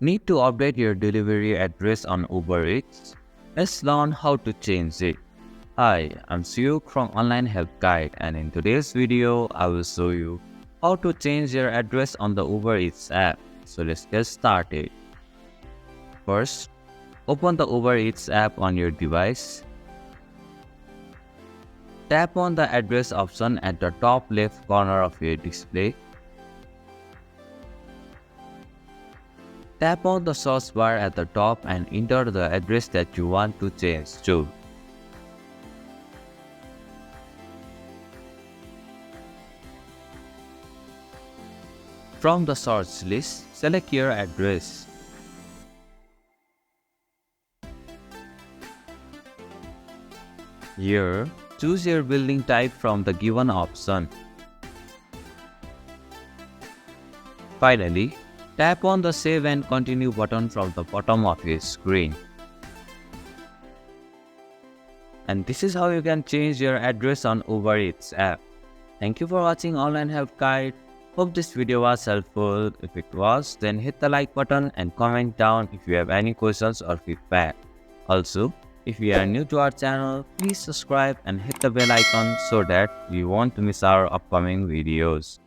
Need to update your delivery address on Uber Eats? Let's learn how to change it. Hi, I'm Suyuk from Online Help Guide, and in today's video, I will show you how to change your address on the Uber Eats app. So let's get started. First, open the Uber Eats app on your device. Tap on the address option at the top left corner of your display. Tap on the search bar at the top and enter the address that you want to change to. From the search list, select your address. Here, choose your building type from the given option. Finally, tap on the Save and Continue button from the bottom of your screen. And this is how you can change your address on Uber Eats app. Thank you for watching Online Help Guide. Hope this video was helpful. If it was, then hit the like button and comment down if you have any questions or feedback. Also, if you are new to our channel, please subscribe and hit the bell icon so that you won't miss our upcoming videos.